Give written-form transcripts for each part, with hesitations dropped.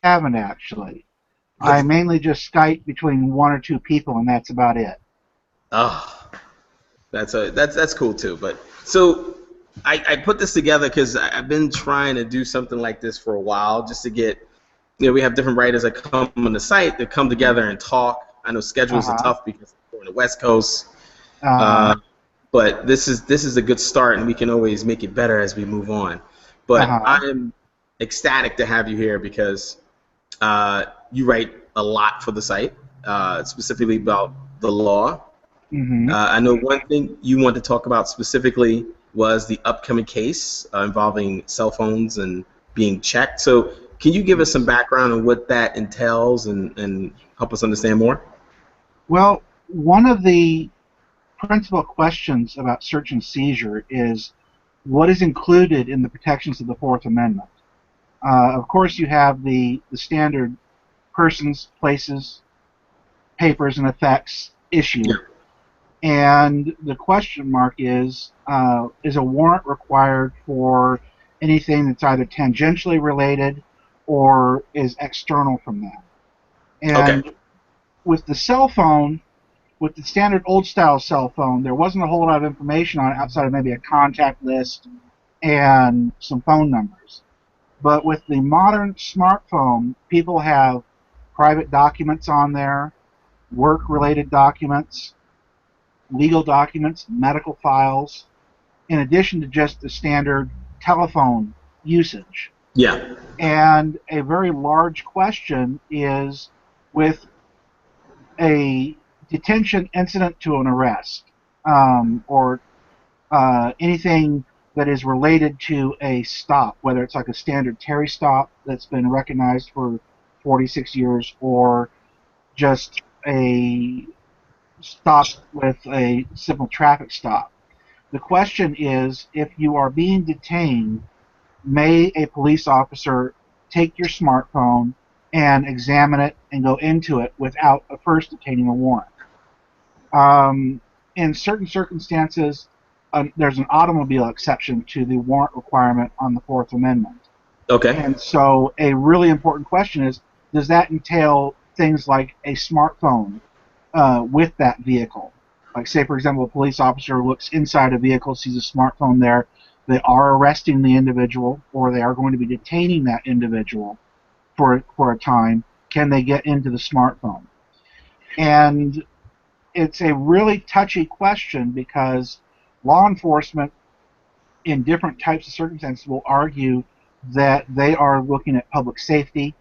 haven't actually. I mainly just Skype between one or two people, and that's about it. Oh, that's cool too. But so I put this together because I've been trying to do something like this for a while, just to get, we have different writers that come on the site that come together and talk. I know schedules are Uh-huh. tough because we're on the West Coast, Uh-huh. but this is a good start, and we can always make it better as we move on. But Uh-huh. I'm ecstatic to have you here because you write a lot for the site, specifically about the law. Mm-hmm. I know one thing you want to talk about specifically was the upcoming case involving cell phones and being checked. So can you give us some Yes. background on what that entails and help us understand more? Well, one of the principal questions about search and seizure is what is included in the protections of the Fourth Amendment. Of course, you have the standard persons, places, papers, and effects Yeah. issue. And the question mark is a warrant required for anything that's either tangentially related or is external from that? Okay. And with the cell phone, with the standard old style cell phone, there wasn't a whole lot of information on it outside of maybe a contact list and some phone numbers. But with the modern smartphone, people have private documents on there, work related documents, legal documents, medical files, in addition to just the standard telephone usage. Yeah. And a very large question is with a detention incident to an arrest, or anything that is related to a stop, whether it's like a standard Terry stop that's been recognized for 46 years, or just a stop with a simple traffic stop. The question is, if you are being detained, may a police officer take your smartphone and examine it and go into it without first obtaining a warrant? Um, in certain circumstances, there's an automobile exception to the warrant requirement on the Fourth Amendment. Okay. And so a really important question is, does that entail things like a smartphone with that vehicle? Like, say, for example, a police officer looks inside a vehicle, sees a smartphone there. They are arresting the individual, or they are going to be detaining that individual for a time. Can they get into the smartphone? And it's a really touchy question because law enforcement, in different types of circumstances, will argue that they are looking at public safety,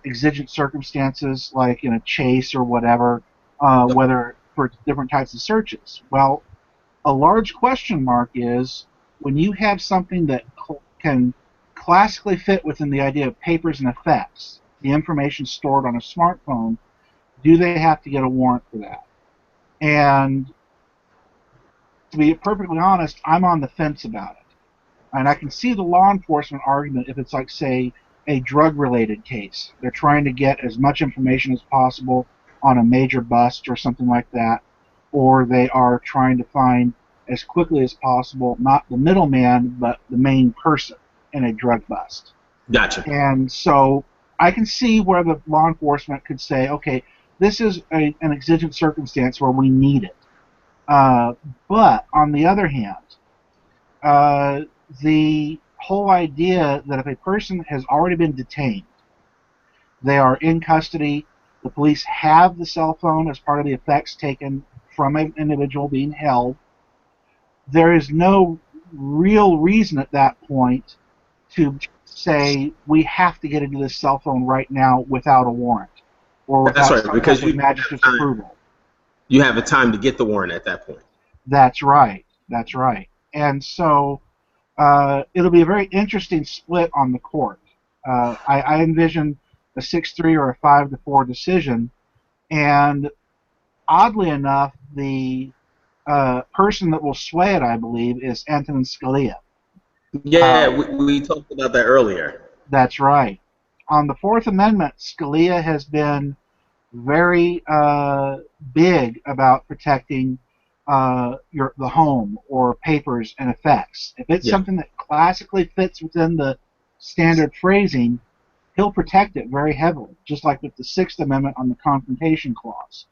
exigent circumstances like in a chase or whatever, whether for different types of searches. Well, a large question mark is when you have something that can classically fit within the idea of papers and effects, the information stored on a smartphone, do they have to get a warrant for that? And to be perfectly honest, I'm on the fence about it. And I can see the law enforcement argument if it's like, say, a drug related case. They're trying to get as much information as possible on a major bust or something like that, or they are trying to find as quickly as possible not the middleman but the main person in a drug bust. Gotcha. And so I can see where the law enforcement could say, okay, this is an exigent circumstance where we need it. Uh, but on the other hand, uh, the whole idea that if a person has already been detained, they are in custody, the police have the cell phone as part of the effects taken from an individual being held, there is no real reason at that point to say we have to get into this cell phone right now without a warrant or That's without right, some because type of magistrate's approval. you have a time to get the warrant at that point. That's right. That's right. And so it'll be a very interesting split on the court. I envision a 6-3 or a 5-4 decision, and oddly enough, the person that will sway it, I believe, is Antonin Scalia. Yeah, Uh, we talked about that earlier. that's right. On the Fourth Amendment, Scalia has been very big about protecting the home or papers and effects. If it's Yeah. something that classically fits within the standard phrasing, he'll protect it very heavily, just like with the Sixth Amendment on the Confrontation Clause,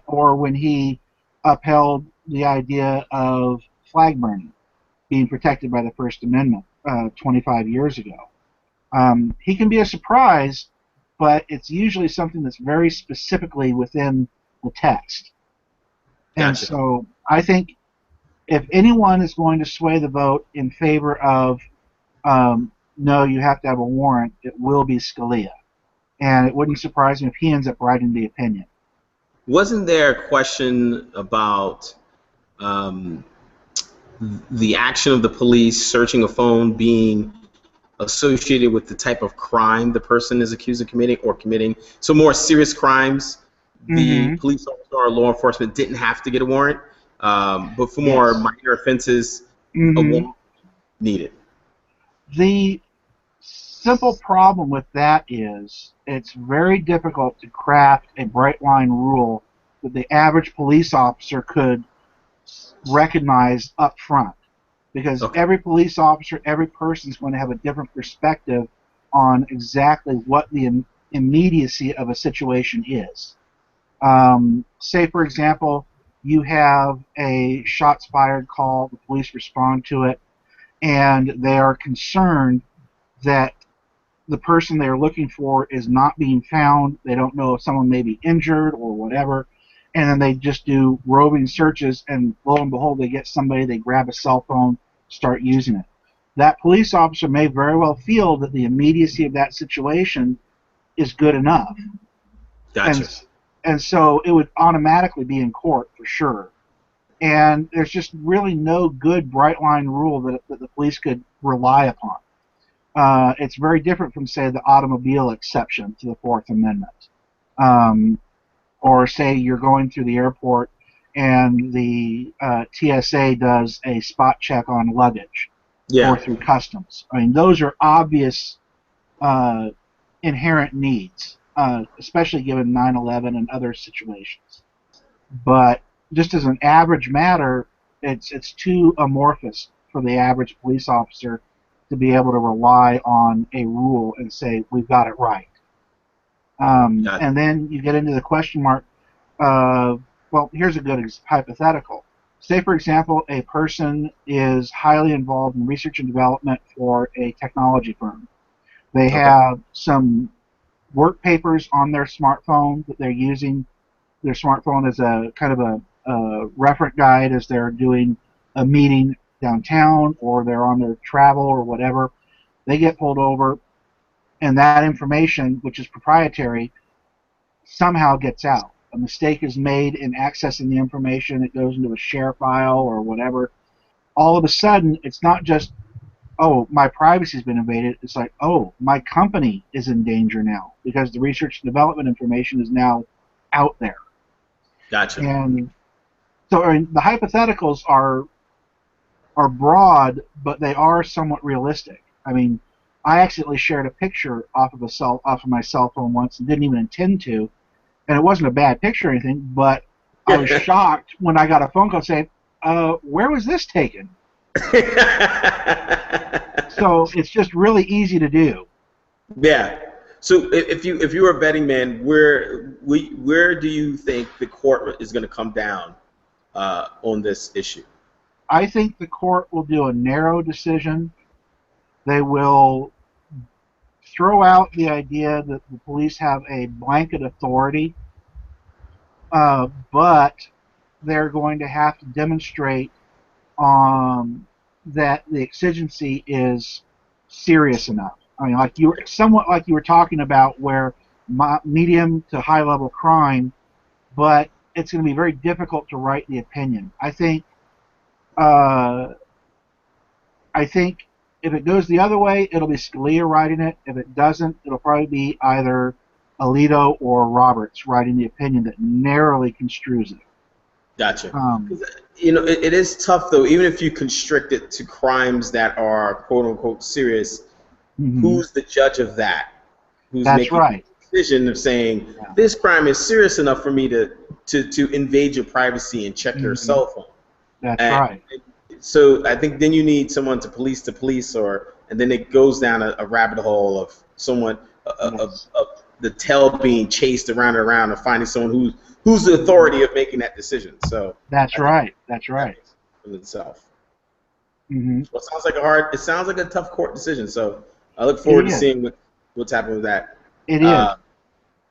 or when he upheld the idea of flag burning being protected by the First Amendment 25 years ago. He can be a surprise, but it's usually something that's very specifically within the text. And Gotcha. so I think if anyone is going to sway the vote in favor of no, you have to have a warrant, it will be Scalia. And it wouldn't surprise me if he ends up writing the opinion. Wasn't there a question about the action of the police searching a phone being associated with the type of crime the person is accused of committing or committing? So more serious crimes, the police officer or law enforcement didn't have to get a warrant, but for more minor offenses, a warrant needed. The simple problem with that is it's very difficult to craft a bright line rule that the average police officer could recognize up front, because every police officer, every person is going to have a different perspective on exactly what the immediacy of a situation is. Say, for example, you have a shots fired call, the police respond to it, and they are concerned that the person they're looking for is not being found. They don't know if someone may be injured or whatever, and then they just do roving searches, and lo and behold, they get somebody, they grab a cell phone, start using it. That police officer may very well feel that the immediacy of that situation is good enough. Gotcha. And so it would automatically be in court for sure. And there's just really no good bright line rule that the police could rely upon. It's very different from, say, the automobile exception to the Fourth Amendment. Or say you're going through the airport and the TSA does a spot check on luggage, or through customs. I mean, those are obvious inherent needs, especially given 9/11 and other situations. But just as an average matter, it's too amorphous for the average police officer to be able to rely on a rule and say, we've got it right. And then you get into the question mark. Well, here's a good hypothetical. Say, for example, a person is highly involved in research and development for a technology firm. They have some work papers on their smartphone that they're using. Their smartphone as a kind of a referent guide as they're doing a meeting downtown, or they're on their travel or whatever. They get pulled over, and that information, which is proprietary, somehow gets out. A mistake is made in accessing the information. It goes into a share file or whatever. All of a sudden, it's not just, oh, my privacy's been invaded. It's like, oh, my company is in danger now because the research and development information is now out there. Gotcha. And so, I mean, the hypotheticals are broad, but they are somewhat realistic. I mean, I accidentally shared a picture off of my cell phone once and didn't even intend to, and it wasn't a bad picture or anything, but I was shocked when I got a phone call saying, where was this taken? So it's just really easy to do. Yeah. So if you were a betting man, where do you think the court is going to come down on this issue? I think the court will do a narrow decision. They will throw out the idea that the police have a blanket authority, but they're going to have to demonstrate that the exigency is serious enough. I mean, somewhat like you were talking about, where medium to high level crime, but it's going to be very difficult to write the opinion. I think if it goes the other way, it'll be Scalia writing it. If it doesn't, it'll probably be either Alito or Roberts writing the opinion that narrowly construes it. Gotcha. It is tough, though, even if you constrict it to crimes that are quote-unquote serious, who's the judge of that? Who's making the decision of saying, this crime is serious enough for me to invade your privacy and check your cell phone? That's right. So I think then you need someone to police, and then it goes down a rabbit hole of someone, Yes. the tail being chased around and around, and finding someone who's the authority of making that decision. So That's I think right. That's that right. makes it in itself. Hmm. Well, it sounds like a tough court decision. So I look It forward to is. seeing what's happening with that. It is. Uh,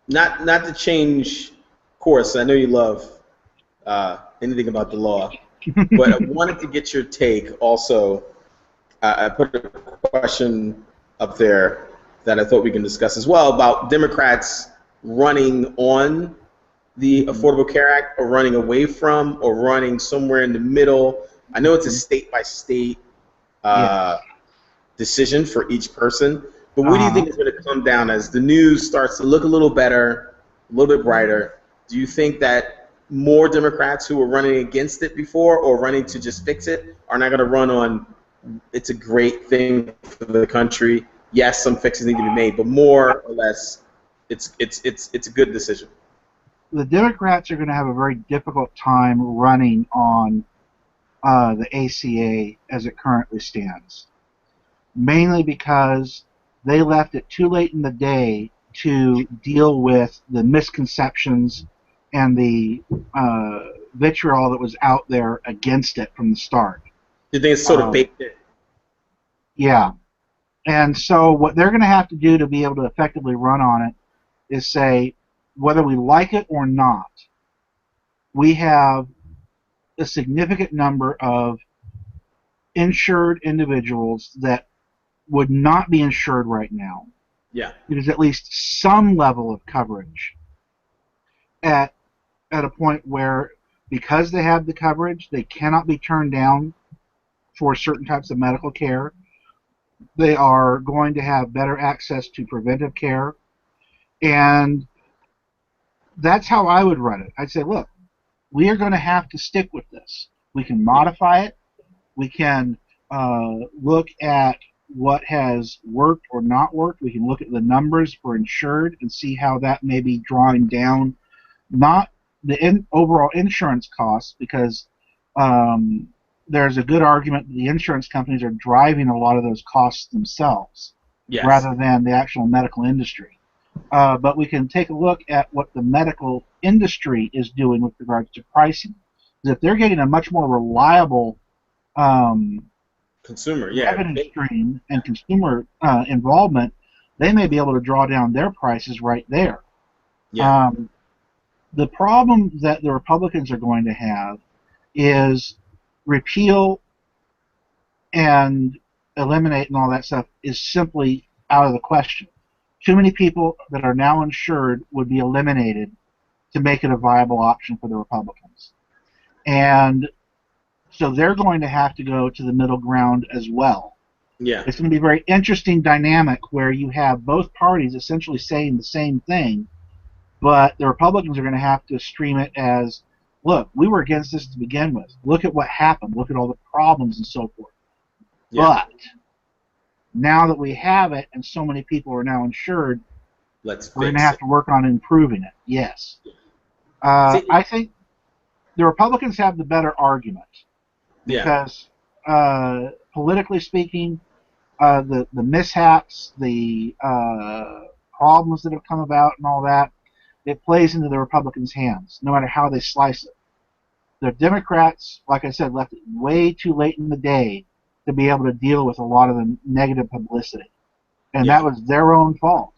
not to change course. I know you love anything about the law, but I wanted to get your take also. I put a question up there that I thought we can discuss as well about Democrats running on the Affordable Care Act, or running away from, or running somewhere in the middle. I know it's a state by state Yes. decision for each person, but what do you Uh-huh. think is going to come down as the news starts to look a little better, a little bit brighter? Do you think that more Democrats who were running against it before, or running to just fix it, are not going to run on it's a great thing for the country? Yes, some fixes need to be made, but more or less, it's a good decision. The Democrats are going to have a very difficult time running on the ACA as it currently stands, mainly because they left it too late in the day to deal with the misconceptions and the vitriol that was out there against it from the start. Do you think it's sort of Um, baked in? yeah. And so what they're going to have to do to be able to effectively run on it is say, whether we like it or not, we have a significant number of insured individuals that would not be insured right now. Yeah, There's at least some level of coverage at a point where, because they have the coverage, they cannot be turned down for certain types of medical care. They are going to have better access to preventive care, and that's how I would run it. I'd say, look, we are going to have to stick with this. We can yeah, modify it. We can look at what has worked or not worked. We can look at the numbers for insured and see how that may be drawing down not the overall insurance costs, because um, there's a good argument that the insurance companies are driving a lot of those costs themselves yes, rather than the actual medical industry. But we can take a look at what the medical industry is doing with regards to pricing. Because if they're getting a much more reliable um, consumer, yeah, revenue stream and consumer involvement, they may be able to draw down their prices right there. yeah, Um, the problem that the Republicans are going to have is repeal and eliminate and all that stuff is simply out of the question. Too many people that are now insured would be eliminated to make it a viable option for the Republicans. And so they're going to have to go to the middle ground as well. yeah, It's going to be a very interesting dynamic where you have both parties essentially saying the same thing, but the Republicans are going to have to stream it as, look, we were against this to begin with. Look at what happened. Look at all the problems and so forth. yeah. But now that we have it and so many people are now insured, Let's we're going to fix have it. to work on improving it. Yes. See, I think the Republicans have the better argument yeah, because, politically speaking, the mishaps, the problems that have come about, and all that, it plays into the Republicans' hands, no matter how they slice it. The Democrats, like I said, left it way too late in the day to be able to deal with a lot of the negative publicity, and yeah. that was their own fault.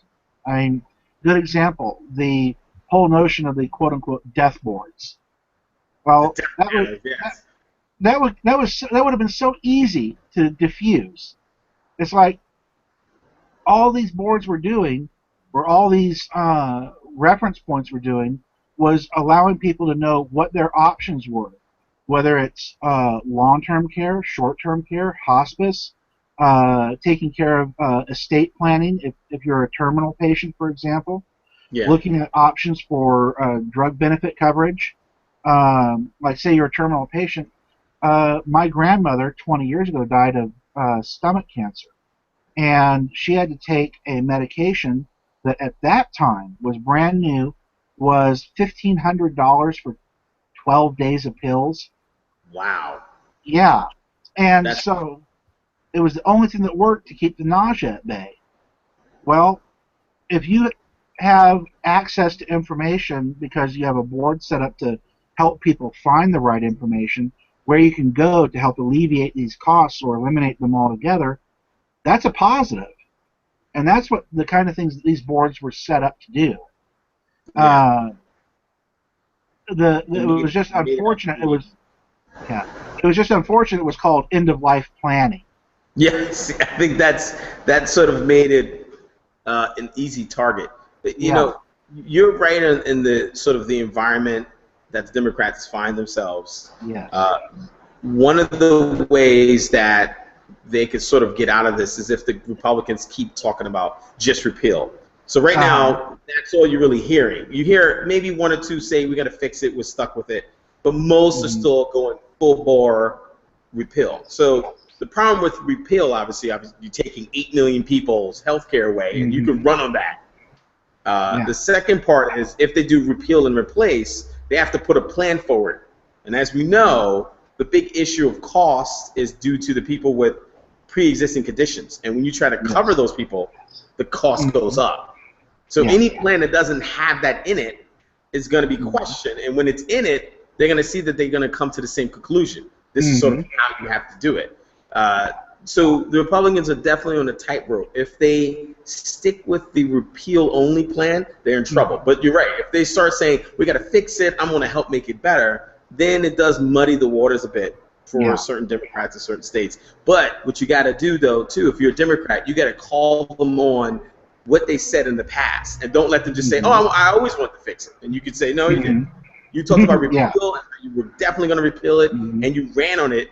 I mean, good example, the whole notion of the quote-unquote death boards. The Well, death that was panel, yes, that would have been so easy to diffuse. It's like all these boards were doing, or all these reference points were doing, was allowing people to know what their options were, whether it's long-term care, short-term care, hospice, taking care of estate planning if you're a terminal patient, for example, yeah, looking at options for drug benefit coverage. Like, say you're a terminal patient. My grandmother, 20 years ago, died of stomach cancer, and she had to take a medication that at that time was brand new, was $1,500 for 12 days of pills. wow, Yeah, and that's so it was the only thing that worked to keep the nausea at bay. Well, if you have access to information because you have a board set up to help people find the right information, where you can go to help alleviate these costs or eliminate them altogether, that's a positive. And that's what the kind of things that these boards were set up to do. Yeah. It was just unfortunate. Yeah, it was just unfortunate. It was called end of life planning. Yes, I think that sort of made it an easy target. You know, you're right in the sort of the environment that the Democrats find themselves. Yes. One of the ways that they could sort of get out of this is if the Republicans keep talking about just repeal. So right now, that's all you're really hearing. You hear maybe one or two say we got to fix it, we're stuck with it, but most are still going full bore repeal. So the problem with repeal, obviously you're taking 8 million people's health care away, and you can run on that. The second part is if they do repeal and replace, they have to put a plan forward. And as we know, the big issue of cost is due to the people with pre-existing conditions. And when you try to cover those people, the cost goes up. So any plan that doesn't have that in it is going to be questioned. And when it's in it, they're going to see that they're going to come to the same conclusion. This is sort of how you have to do it. So the Republicans are definitely on a tightrope. If they stick with the repeal-only plan, they're in trouble. But you're right. If they start saying, we got to fix it, I'm going to help make it better, then it does muddy the waters a bit for certain Democrats in certain states. But what you got to do, though, too, if you're a Democrat, you got to call them on what they said in the past. And don't let them just say, oh, I always want to fix it. And you could say, no, you didn't. You talked about repeal, and you were definitely going to repeal it, and you ran on it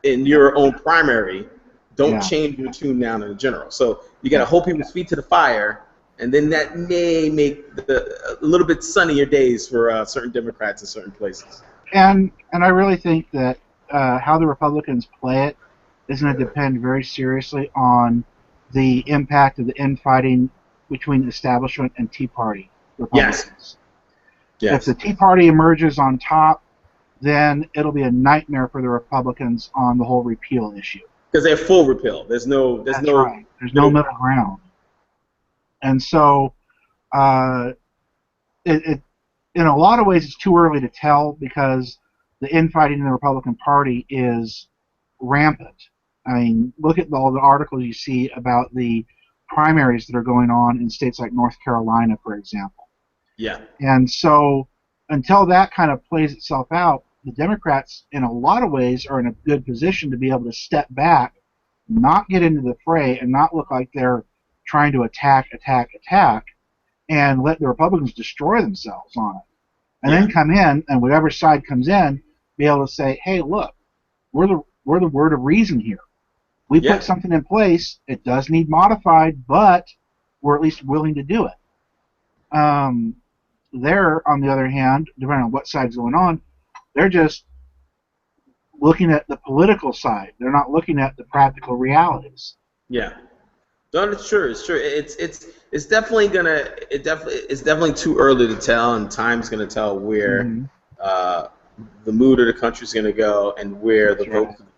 in your own primary. Don't change your tune down in the general. So you got to hold people's feet to the fire, and then that may make a little bit sunnier days for certain Democrats in certain places. And I really think that how the Republicans play it is going to depend very seriously on the impact of the infighting between the establishment and Tea Party Republicans. If the Tea Party emerges on top, then it'll be a nightmare for the Republicans on the whole repeal issue. Because they have full repeal. There's no middle ground. And so, in a lot of ways, it's too early to tell because the infighting in the Republican Party is rampant. I mean, look at all the articles you see about the primaries that are going on in states like North Carolina, for example. Yeah. And so, until that kind of plays itself out, the Democrats, in a lot of ways, are in a good position to be able to step back, not get into the fray, and not look like they're trying to attack, and let the Republicans destroy themselves on it. And then come in, and whatever side comes in, be able to say, hey, look, we're the word of reason here. We put something in place. It does need modified, but we're at least willing to do it. They're, on the other hand, depending on what side's going on, they're just looking at the political side. They're not looking at the practical realities. Yeah. No, it's true. It's true. It's definitely too early to tell, and time's gonna tell where the mood of the country's gonna go and where the vote's gonna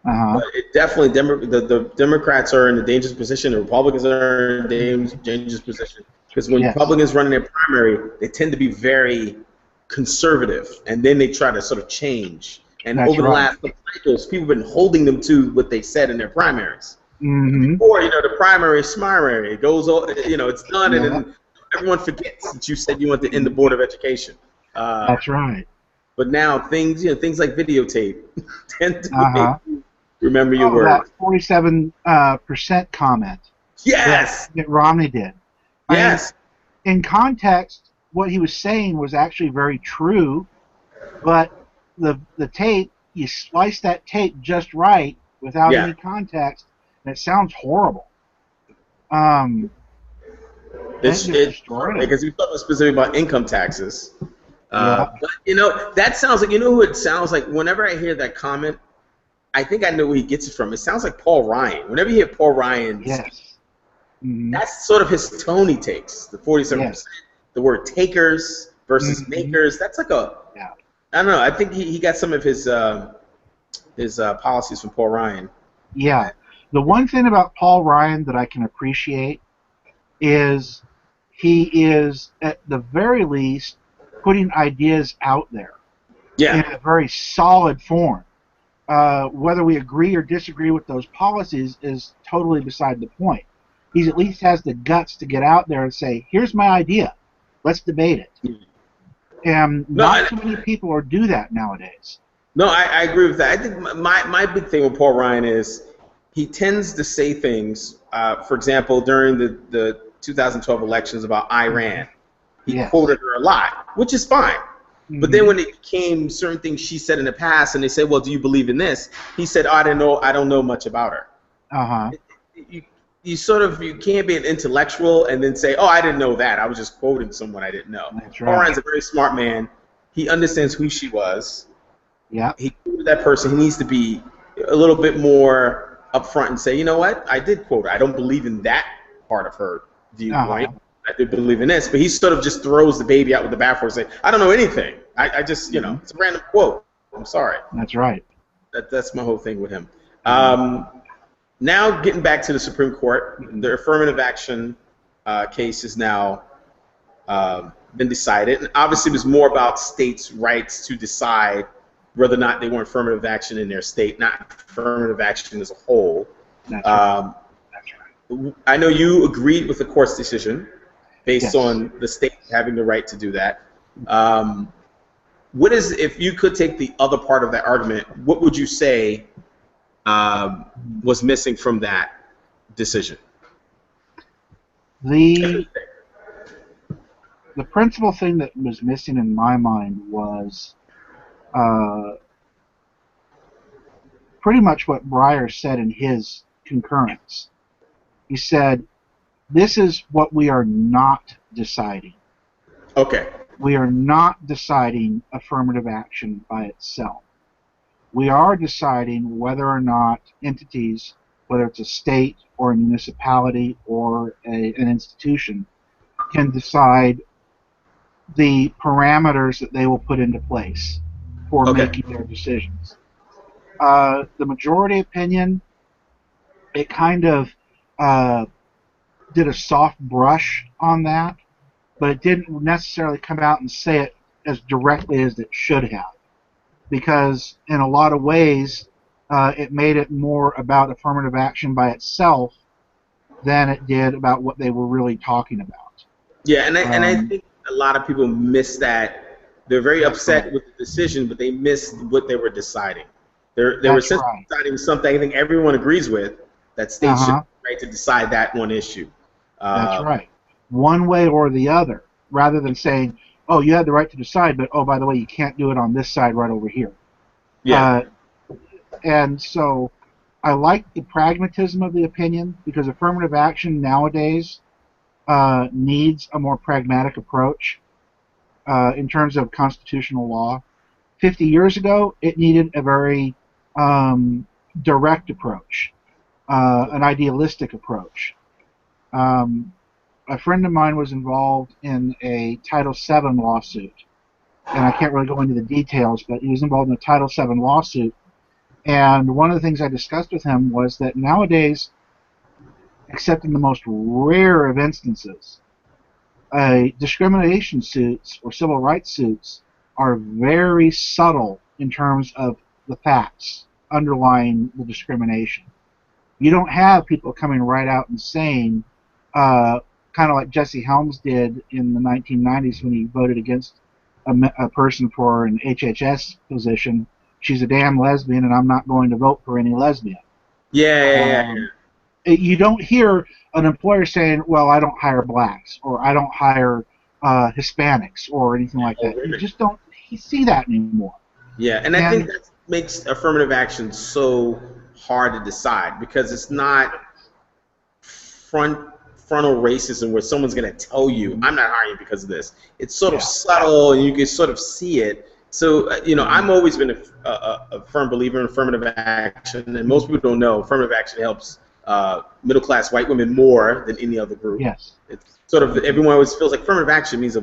go. But it definitely the Democrats are in a dangerous position. The Republicans are in a dangerous position because when Republicans run in their primary, they tend to be very conservative, and then they try to sort of change. And over the last couple cycles, people have been holding them to what they said in their primaries. Before, the primary is primary. It goes, it's done, and then everyone forgets that you said you want to end the Board of Education. That's right. But now things like videotape tend to make you remember your words. That 47% comment. Yes. That Romney did. Yes. I mean, in context, what he was saying was actually very true, but the tape, you slice that tape just right without any context, and it sounds horrible. Because we talked specifically about income taxes. But that sounds like, who it sounds like. Whenever I hear that comment, I think I know where he gets it from. It sounds like Paul Ryan. Whenever you hear Paul Ryan, that's sort of his tone he takes. The 47%, the word takers versus makers. That's like I don't know. I think he got some of his policies from Paul Ryan. Yeah. The one thing about Paul Ryan that I can appreciate is he is, at the very least, putting ideas out there in Yeah. a very solid form. Whether we agree or disagree with those policies is totally beside the point. He at least has the guts to get out there and say, here's my idea. Let's debate it. And not too many people do that nowadays. No, I agree with that. I think my big thing with Paul Ryan is he tends to say things, for example, during the 2012 elections about Iran. He quoted her a lot, which is fine. But then when it became certain things she said in the past, and they said, "Well, do you believe in this?" He said, "Oh, I don't know much about her." You can't be an intellectual and then say, "Oh, I didn't know that. I was just quoting someone I didn't know." That's right. Paul Ryan's a very smart man. He understands who she was. Yeah. He quoted that person. He needs to be a little bit more upfront and say, "You know what? I did quote her. I don't believe in that part of her viewpoint. I did believe in this," but he sort of just throws the baby out with the bathwater and say, "I don't know anything. I just, it's a random quote. I'm sorry." That's right. That's my whole thing with him. Now getting back to the Supreme Court, the affirmative action case has now been decided, and obviously it was more about states' rights to decide whether or not they want affirmative action in their state, not affirmative action as a whole. That's right. I know you agreed with the court's decision based on the state having the right to do that. What is, if you could take the other part of that argument, what would you say was missing from that decision? The principal thing that was missing in my mind was pretty much what Breyer said in his concurrence. He said, this is what we are not deciding. Okay. We are not deciding affirmative action by itself. We are deciding whether or not entities, whether it's a state or a municipality or an institution, can decide the parameters that they will put into place for making their decisions. The majority opinion, it kind of did a soft brush on that, but it didn't necessarily come out and say it as directly as it should have, because in a lot of ways it made it more about affirmative action by itself than it did about what they were really talking about. Yeah, and I think a lot of people miss that. They're very upset with the decision, but they missed what they were deciding. They were deciding something I think everyone agrees with, that states should have the right to decide that one issue. That's right. One way or the other, rather than saying, oh, you had the right to decide, but, oh, by the way, you can't do it on this side right over here. Yeah. And so I like the pragmatism of the opinion, because affirmative action nowadays needs a more pragmatic approach in terms of constitutional law. 50 years ago, it needed a very direct approach, an idealistic approach. A friend of mine was involved in a Title VII lawsuit, and I can't really go into the details, but he was involved in a Title VII lawsuit, and one of the things I discussed with him was that nowadays, except in the most rare of instances, discrimination suits or civil rights suits are very subtle in terms of the facts underlying the discrimination. You don't have people coming right out and saying, kind of like Jesse Helms did in the 1990s when he voted against a person for an HHS position, she's a damn lesbian and I'm not going to vote for any lesbian. Yeah. You don't hear an employer saying, well, I don't hire blacks, or I don't hire Hispanics, or anything like that. You just don't see that anymore. Yeah, and I think that makes affirmative action so hard to decide, because it's not frontal racism where someone's going to tell you, I'm not hiring you because of this. It's sort of subtle, and you can sort of see it. So, I've always been a firm believer in affirmative action, and most people don't know affirmative action helps middle-class white women more than any other group. Yes. It's sort of, everyone always feels like affirmative action means a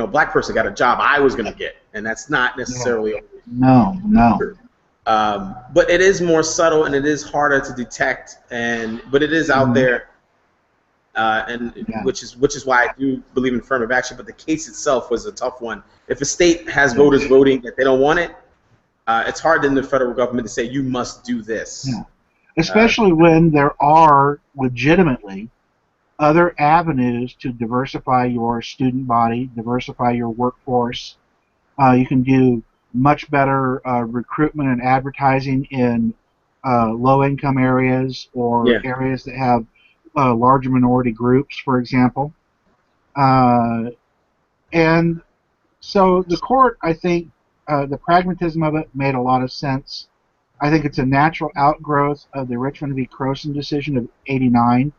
black person got a job I was going to get, and that's not necessarily no. But it is more subtle and it is harder to detect, but it is out Mhm. there, and Yeah. which is why I do believe in affirmative action. But the case itself was a tough one. If a state has voters Yes. voting that they don't want it, it's hard in the federal government to say you must do this. Yeah. Especially when there are legitimately other avenues to diversify your student body, diversify your workforce. You can do much better recruitment and advertising in low-income areas or Yeah, areas that have larger minority groups, for example. Uh, and so the court, I think, the pragmatism of it made a lot of sense. I think it's a natural outgrowth of the Richmond v. Croson decision of '89,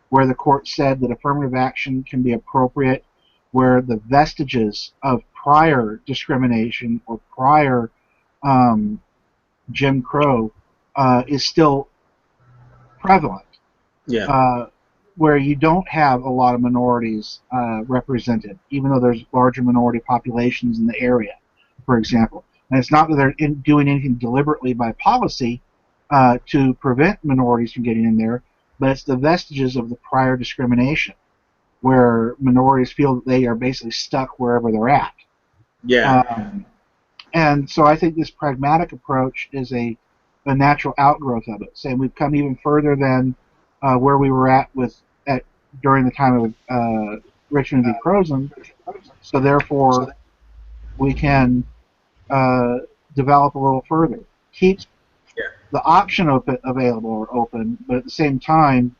where the court said that affirmative action can be appropriate where the vestiges of prior discrimination or prior um, Jim Crow is still prevalent, yeah, uh, where you don't have a lot of minorities represented, even though there's larger minority populations in the area, for example. And it's not that they're doing anything deliberately by policy to prevent minorities from getting in there, but it's the vestiges of the prior discrimination, where minorities feel that they are basically stuck wherever they're at. yeah, Um, and so I think this pragmatic approach is a natural outgrowth of it, saying we've come even further than where we were at during the time of Richmond v. Croson, so therefore we can uh, develop a little further. Keep yeah, the option available or open, but at the same time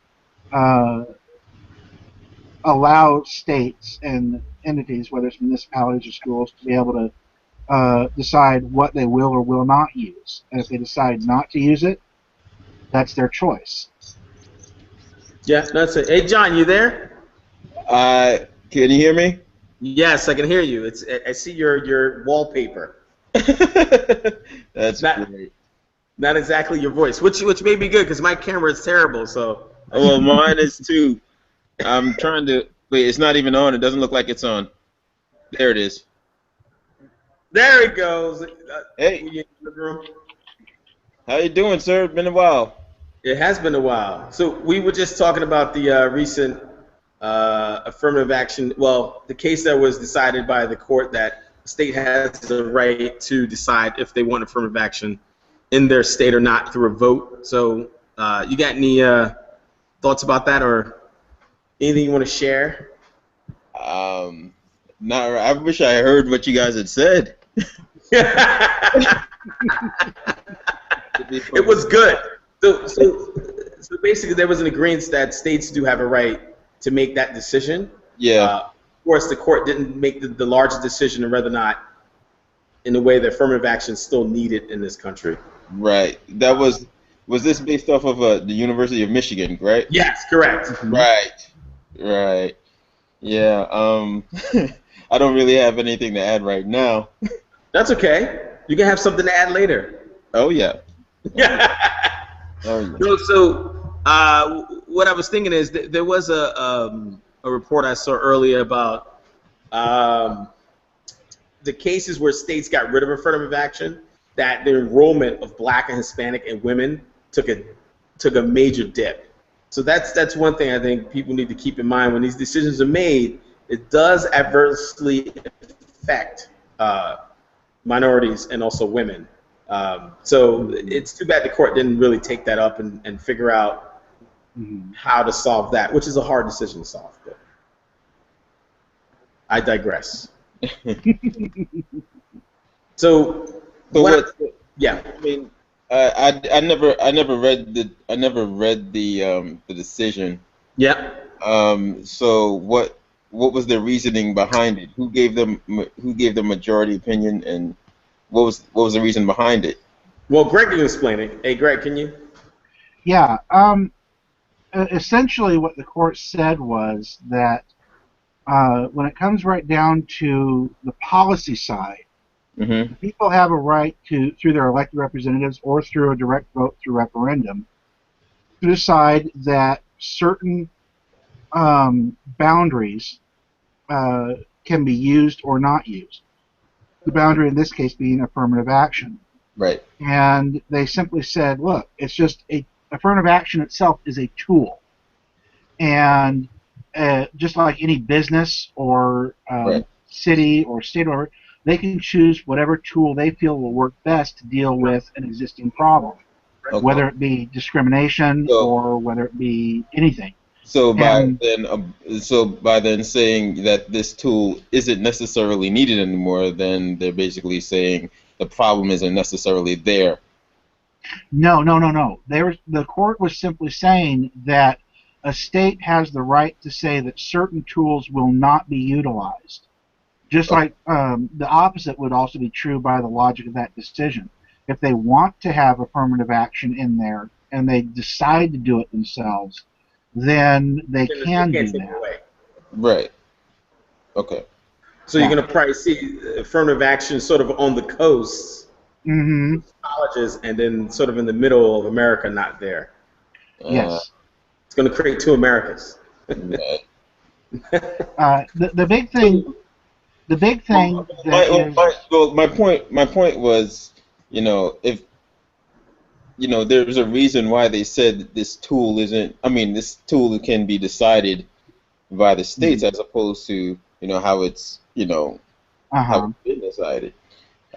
uh, allow states and entities, whether it's municipalities or schools, to be able to decide what they will or will not use. And if they decide not to use it, that's their choice. yeah. That's it. Hey, John, you there? Can you hear me? Yes, I can hear you. I see your wallpaper. That's Not great. not exactly your voice, which may be good because my camera is terrible. So Oh, well, mine is too. I'm trying to. Wait, it's not even on. It doesn't look like it's on. There it is. there it goes. Hey, You in the room? how you doing, sir? Been a while. It has been a while. So we were just talking about the recent affirmative action. Well, the case that was decided by the court that the state has the right to decide if they want affirmative action in their state or not through a vote. So you got any thoughts about that or anything you want to share? Um, not. I wish I heard what you guys had said. To be It was perfect. good. So basically, there was an agreement that states do have a right to make that decision. Yeah. Of course, the court didn't make the largest decision on whether or not, in a way, that affirmative action is still needed in this country. Right. That was this based off of the University of Michigan, right? Yes, correct. Mhm. Right. Right. Yeah. I don't really have anything to add right now. That's okay. You can have something to add later. Oh yeah. Oh yeah. Oh yeah. No, so what I was thinking is there was a report I saw earlier about um, the cases where states got rid of affirmative action, that the enrollment of Black and Hispanic and women took a major dip. So that's one thing I think people need to keep in mind when these decisions are made. It does adversely affect minorities and also women. So Mhm. it's too bad the court didn't really take that up and figure out Mhm. how to solve that, which is a hard decision to solve. But I digress. So So what? what? Yeah, I mean, I never read the decision. yeah. So what was the reasoning behind it? Who gave the majority opinion, and what was the reason behind it? Well, Greg can explain it. Hey, Greg, can you? Yeah. Essentially, what the court said was that when it comes right down to the policy side, Hmm. people have a right to, through their elected representatives or through a direct vote through referendum, to decide that certain boundaries can be used or not used. The boundary in this case being affirmative action. Right. And they simply said, look, it's just affirmative action itself is a tool. And just like any business or Right. city or state, or they can choose whatever tool they feel will work best to deal with an existing problem, Okay. whether it be discrimination So, or whether it be anything. so by And then, so by then saying that this tool isn't necessarily needed anymore, then they're basically saying the problem isn't necessarily there. no, no, no, no. The court was simply saying that a state has the right to say that certain tools will not be utilized. Just Okay. like the opposite would also be true by the logic of that decision. If they want to have affirmative action in there and they decide to do it themselves, then they Then they can can't do take it that. away. Right. Okay. So you're Yeah. going to probably see affirmative action sort of on the coast, Mm-hmm. colleges, and then sort of in the middle of America, not there. Uh, Yes. It's going to create two Americas. right. The big thing, So, the big thing that is, my point was, if there's a reason why they said that this tool isn't. I mean, this tool can be decided by the states as opposed to how it's how uh-huh. it's been decided.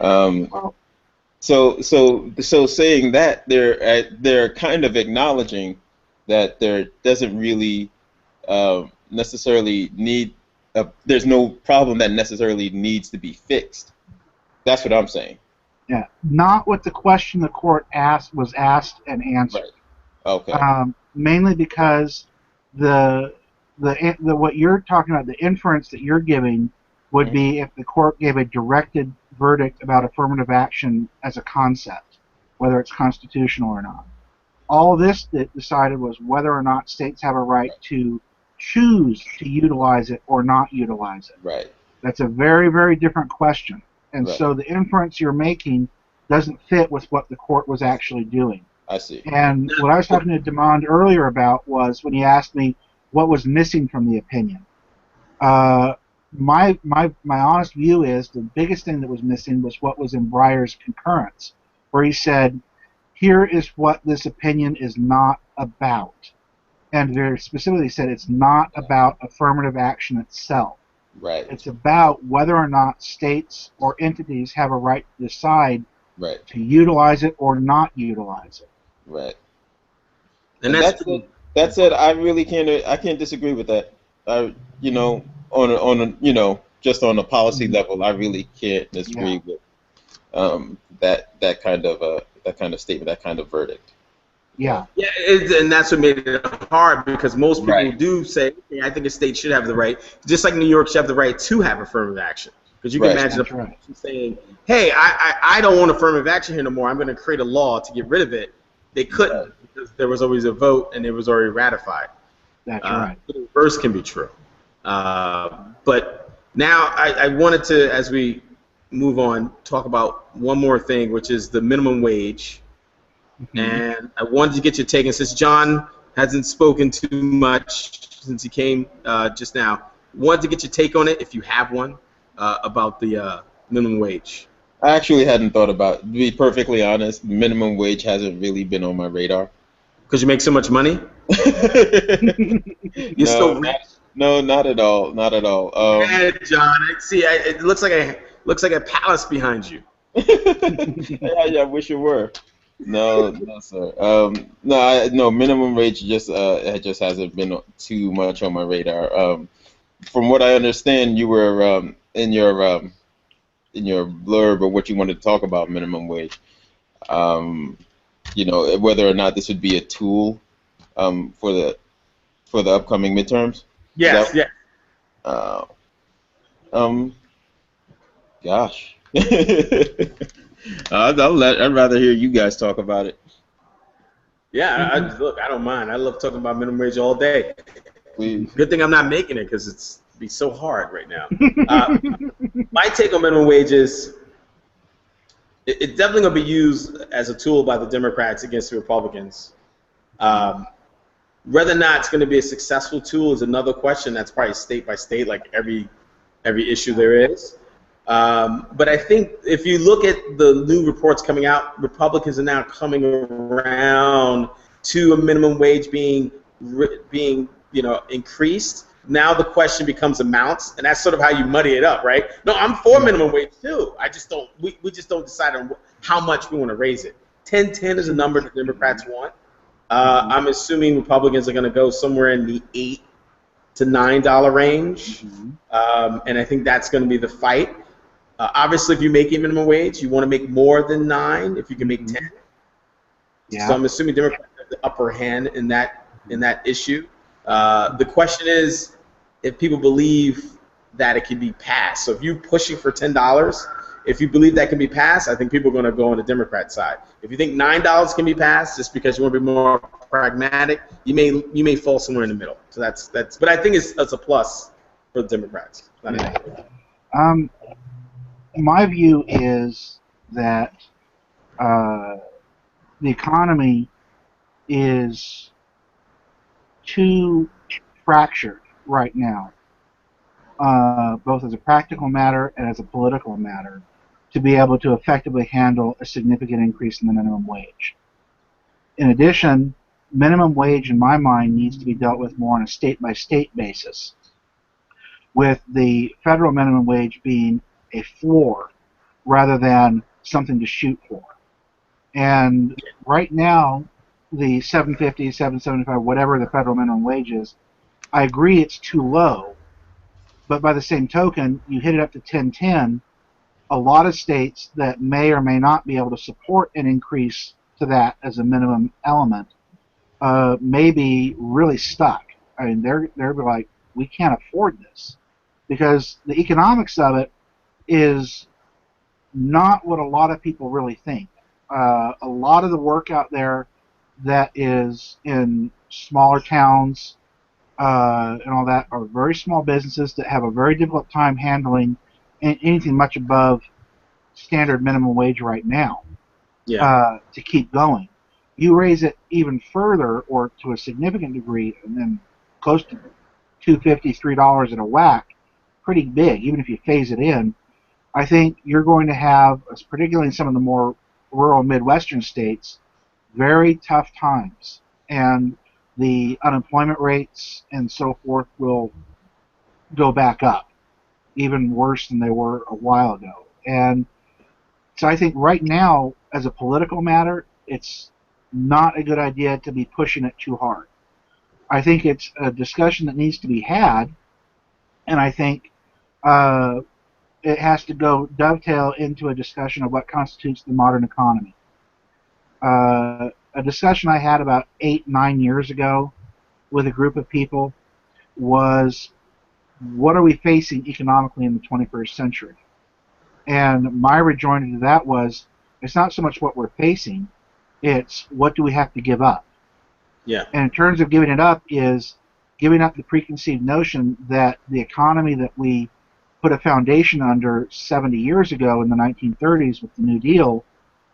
Um, Well, so saying that they're kind of acknowledging that there doesn't really necessarily need there's no problem that necessarily needs to be fixed. That's what I'm saying. yeah, not what the question the court was asked and answered. Right. Okay. Mainly because the what you're talking about, the inference that you're giving would Mhm. be if the court gave a directed verdict about affirmative action as a concept, whether it's constitutional or not. All this that decided was whether or not states have a right to choose to utilize it or not utilize it. Right. That's a very, very different question. And Right. so the inference you're making doesn't fit with what the court was actually doing. I see. And what I was talking to Demond earlier about was when he asked me what was missing from the opinion. Uh, my honest view is the biggest thing that was missing was what was in Breyer's concurrence, where he said, "Here is what this opinion is not about," and very specifically said it's not about affirmative action itself. Right. It's about whether or not states or entities have a right to decide Right. to utilize it or not utilize it. Right. And And that's that's it. I can't disagree with that. I just on a policy level, I really can't disagree with that kind of statement, that kind of verdict. Yeah. yeah, and that's what made it hard because most people Right. do say, okay, I think a state should have the right, just like New York should have the right to have affirmative action. Because you can Right. imagine a That's right. person saying, hey, I don't want affirmative action here no more. I'm going to create a law to get rid of it. They couldn't because there was always a vote and it was already ratified. That's right. The reverse can be true. But now I wanted to, as we move on, talk about one more thing, which is the minimum wage. And I wanted to get your take. And since John hasn't spoken too much since he came just now, wanted to get your take on it, if you have one, about the minimum wage. I actually hadn't thought about. To be perfectly honest, minimum wage hasn't really been on my radar. Because you make so much money? You're so rich. No, not at all. Not at all. Yeah, John. It looks like a palace behind you. I wish it were. No, sir. No. Minimum wage it just hasn't been too much on my radar. From what I understand, you were in your blurb of what you wanted to talk about minimum wage. Whether or not this would be a tool for the upcoming midterms. Yes, yes. Gosh. I'd rather hear you guys talk about it. Yeah, look, I don't mind. I love talking about minimum wage all day. Please. Good thing I'm not making it because it'd be so hard right now. My take on minimum wage is it's definitely going to be used as a tool by the Democrats against the Republicans. Whether or not it's going to be a successful tool is another question. That's probably state by state, like every issue there is. But I think if you look at the new reports coming out, Republicans are now coming around to a minimum wage being increased. Now the question becomes amounts, and that's sort of how you muddy it up, right? No, I'm for minimum wage too. I just don't. We just don't decide on how much we want to raise it. 10.10 is a number that Democrats want. I'm assuming Republicans are going to go somewhere in the $8 to $9 range, and I think that's going to be the fight. Obviously, if you make a minimum wage, you want to make more than $9. If you can make 10, so I'm assuming Democrats have the upper hand in that issue. The question is if people believe that it can be passed. So if you're pushing for $10, if you believe that can be passed, I think people are going to go on the Democrat side. If you think $9 can be passed, just because you want to be more pragmatic, you may fall somewhere in the middle. So that's. But I think it's a plus for the Democrats. My view is that the economy is too fractured right now, both as a practical matter and as a political matter, to be able to effectively handle a significant increase in the minimum wage. In addition, minimum wage, in my mind, needs to be dealt with more on a state-by-state basis, with the federal minimum wage being a floor rather than something to shoot for. And right now, the $7.50, $7.75, whatever the federal minimum wage is, I agree it's too low, but by the same token, you hit it up to 10.10, a lot of states that may or may not be able to support an increase to that as a minimum element may be really stuck. I mean, they're like, we can't afford this, because the economics of it is not what a lot of people really think. A lot of the work out there that is in smaller towns and all that are very small businesses that have a very difficult time handling anything much above standard minimum wage right now to keep going. You raise it even further or to a significant degree, and then close to $2.50, $3 at a whack, pretty big, even if you phase it in. I think you're going to have, particularly in some of the more rural Midwestern states, very tough times. And the unemployment rates and so forth will go back up, even worse than they were a while ago. And so I think right now, as a political matter, it's not a good idea to be pushing it too hard. I think it's a discussion that needs to be had, and I think it has to go dovetail into a discussion of what constitutes the modern economy. A discussion I had about 8-9 years ago with a group of people was, what are we facing economically in the 21st century? And my rejoinder to that was, it's not so much what we're facing, it's what do we have to give up. Yeah. And in terms of giving it up is giving up the preconceived notion that the economy that we put a foundation under 70 years ago in the 1930s with the New Deal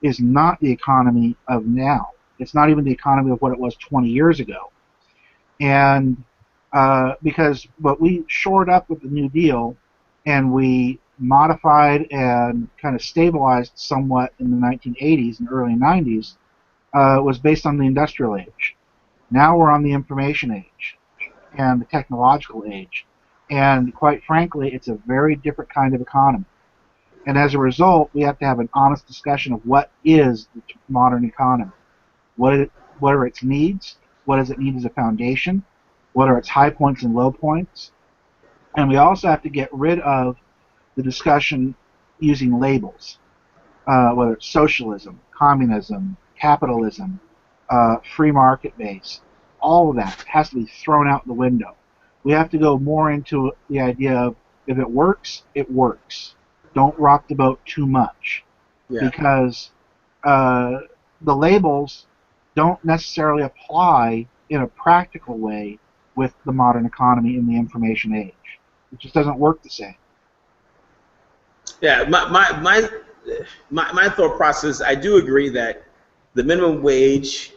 is not the economy of now. It's not even the economy of what it was 20 years ago. And because what we shored up with the New Deal and we modified and kind of stabilized somewhat in the 1980s and early 90s was based on the industrial age. Now we're on the information age and the technological age. And quite frankly, it's a very different kind of economy. And as a result, we have to have an honest discussion of what is the modern economy. What are its needs? What does it need as a foundation? What are its high points and low points? And we also have to get rid of the discussion using labels, whether it's socialism, communism, capitalism, free market base. All of that has to be thrown out the window. We have to go more into the idea of, if it works, it works. Don't rock the boat too much, because the labels don't necessarily apply in a practical way with the modern economy in the information age. It just doesn't work the same. Yeah, my thought process, I do agree that the minimum wage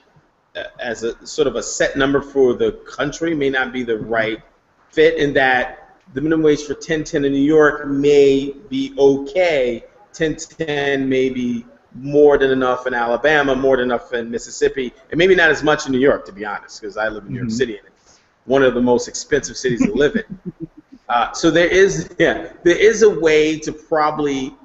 as a sort of a set number for the country may not be the right fit, in that the minimum wage for 1010 in New York may be okay. 1010 may be more than enough in Alabama, more than enough in Mississippi, and maybe not as much in New York, to be honest, because I live in New York City, and it's one of the most expensive cities to live in. So there is a way to probably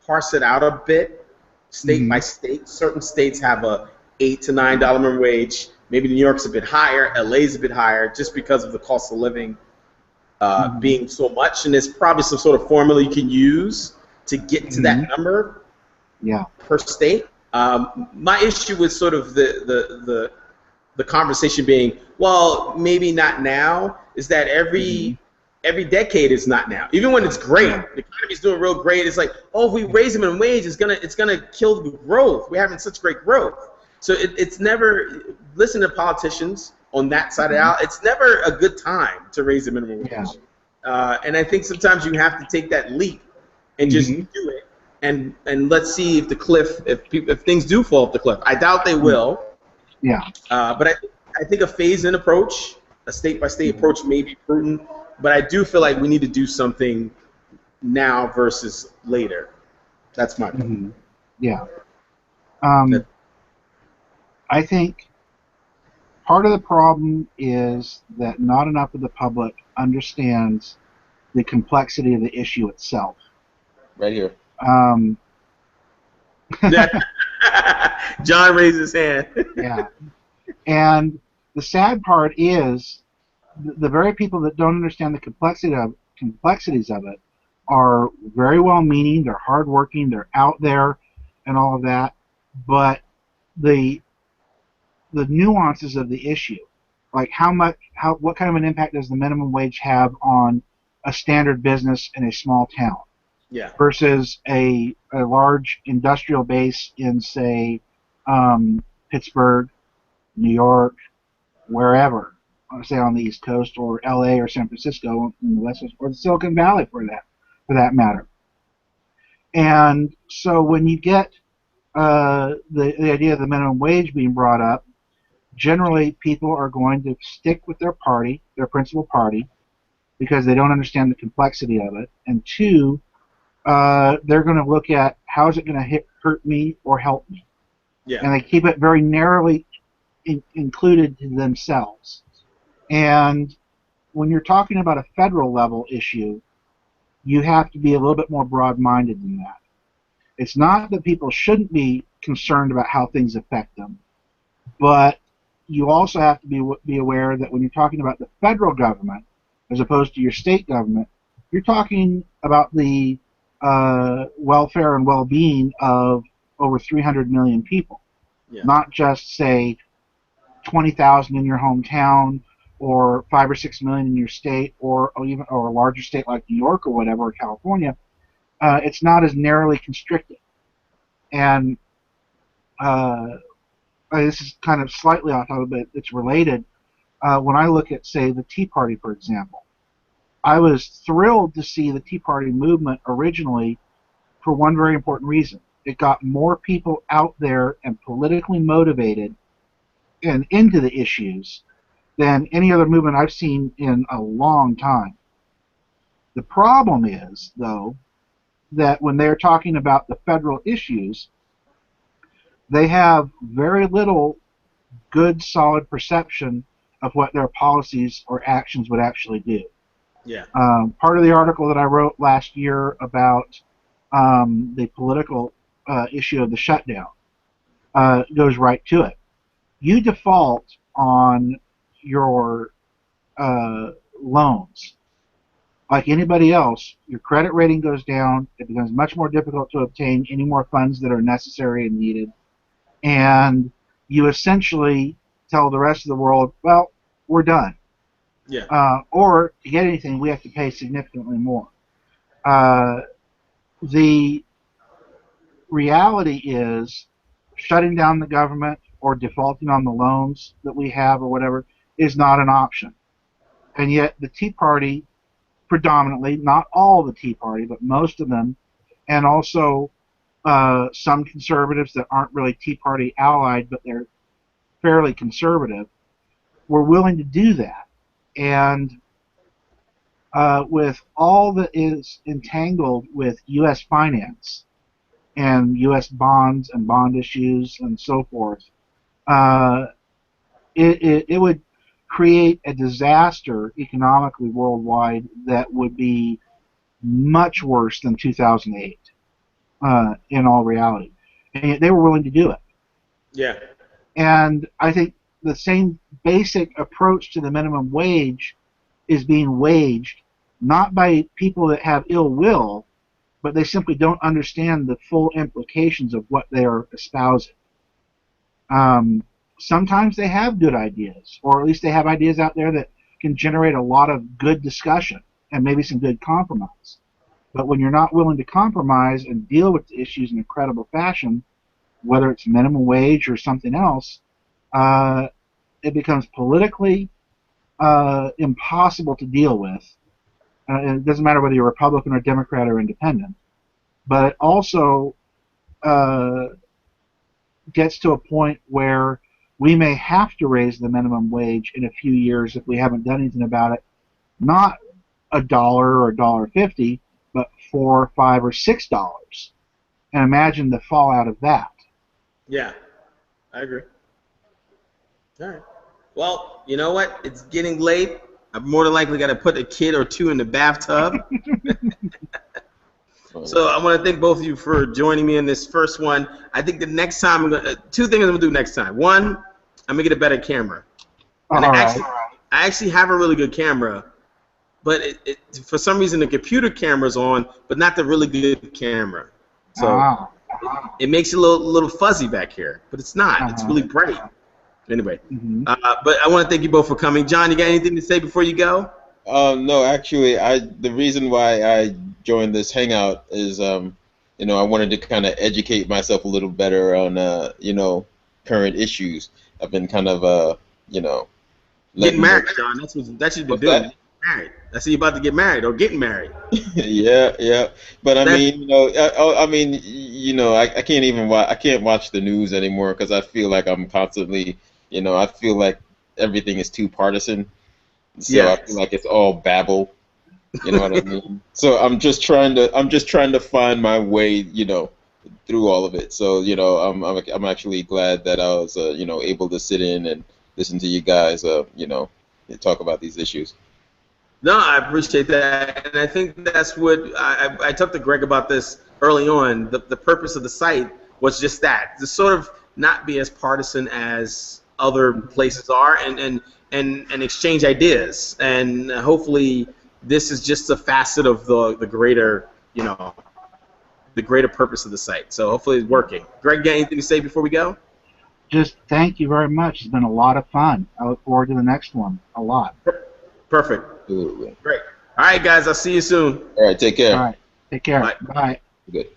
parse it out a bit, state by state. Certain states have a $8 to $9 minimum wage. Maybe New York's a bit higher, LA's a bit higher, just because of the cost of living being so much. And there's probably some sort of formula you can use to get to that number per state. My issue with sort of the conversation being, well, maybe not now, is that every decade is not now. Even when it's great, the economy's doing real great. It's like, oh, if we raise the minimum wage, it's gonna kill the growth. We're having such great growth. So it's never, listen to politicians on that side of the aisle. It's never a good time to raise the minimum wage. And I think sometimes you have to take that leap and just do it. And let's see if the cliff, if things do fall off the cliff. I doubt they will. But I think a phased-in approach, a state-by-state approach may be prudent. But I do feel like we need to do something now versus later. That's my opinion. I think part of the problem is that not enough of the public understands the complexity of the issue itself. Right here. John raised his hand. And the sad part is the very people that don't understand the complexities of it are very well-meaning, they're hardworking, they're out there, and all of that. But the nuances of the issue, like what kind of an impact does the minimum wage have on a standard business in a small town, versus a large industrial base in, say, Pittsburgh, New York, wherever, say on the East Coast, or LA or San Francisco in the West Coast, or the Silicon Valley for that matter. And so when you get the idea of the minimum wage being brought up, generally people are going to stick with their party, their principal party, because they don't understand the complexity of it. And two, they're going to look at how is it going to hurt me or help me. And they keep it very narrowly included to themselves. And when you're talking about a federal level issue, you have to be a little bit more broad-minded than that. It's not that people shouldn't be concerned about how things affect them, but you also have to be aware that when you're talking about the federal government as opposed to your state government, you're talking about the welfare and well-being of over 300 million people, not just, say, 20,000 in your hometown, or 5 or 6 million in your state, or a larger state like New York or whatever, or California. It's not as narrowly constricted. And this is kind of slightly off topic, but it's related. When I look at, say, the Tea Party, for example, I was thrilled to see the Tea Party movement originally for one very important reason. It got more people out there and politically motivated and into the issues than any other movement I've seen in a long time. The problem is, though, that when they're talking about the federal issues, they have very little good, solid perception of what their policies or actions would actually do. Part of the article that I wrote last year about the political issue of the shutdown goes right to it. You default on your loans. Like anybody else, your credit rating goes down. It becomes much more difficult to obtain any more funds that are necessary and needed. And you essentially tell the rest of the world, well, we're done. Or to get anything, we have to pay significantly more. The reality is shutting down the government or defaulting on the loans that we have or whatever is not an option. And yet the Tea Party, predominantly, not all the Tea Party, but most of them, and also some conservatives that aren't really Tea Party allied, but they're fairly conservative, were willing to do that. And with all that is entangled with U.S. finance and U.S. bonds and bond issues and so forth, it would create a disaster economically worldwide that would be much worse than 2008 in all reality. And they were willing to do it. Yeah. And I think the same basic approach to the minimum wage is being waged not by people that have ill will, but they simply don't understand the full implications of what they are espousing. Sometimes they have good ideas, or at least they have ideas out there that can generate a lot of good discussion and maybe some good compromise. But when you're not willing to compromise and deal with the issues in a credible fashion, whether it's minimum wage or something else, it becomes politically impossible to deal with. It doesn't matter whether you're Republican or Democrat or Independent. But it also gets to a point where we may have to raise the minimum wage in a few years if we haven't done anything about it. Not $1 or $1.50, but $4, $5, or $6. And imagine the fallout of that. Yeah, I agree. All right. Well, you know what? It's getting late. I'm more than likely got to put a kid or two in the bathtub. So I want to thank both of you for joining me in this first one. I think the next time, two things I'm going to do next time. One, I'm going to get a better camera. And I actually have a really good camera, but for some reason the computer camera's on, but not the really good camera. So it makes it a little fuzzy back here, but it's not. It's really bright. Anyway, but I want to thank you both for coming. John, you got anything to say before you go? No, actually, the reason why I joined this hangout is, you know, I wanted to kind of educate myself a little better on, you know, current issues. I've been kind of, you know, getting married, John. That's what you've been doing. Married. I see you about to get married or getting married. Yeah. But I mean, you know, I mean, you know, I can't even I can't watch the news anymore because I feel like I'm constantly, you know, I feel like everything is too partisan. So I feel like it's all babble. You know what I mean? So I'm just trying to find my way, you know, through all of it. So, you know, I'm actually glad that I was, you know, able to sit in and listen to you guys, you know, talk about these issues. No, I appreciate that, and I think that's what I talked to Greg about this early on. The purpose of the site was just that, to sort of not be as partisan as other places are, and exchange ideas. And hopefully, this is just a facet of the greater, you know, the greater purpose of the site. So hopefully, it's working. Greg, got anything to say before we go? Just thank you very much. It's been a lot of fun. I look forward to the next one a lot. Perfect. Absolutely. Great. All right, guys. I'll see you soon. All right. Take care. All right. Take care. Bye. Bye. Good.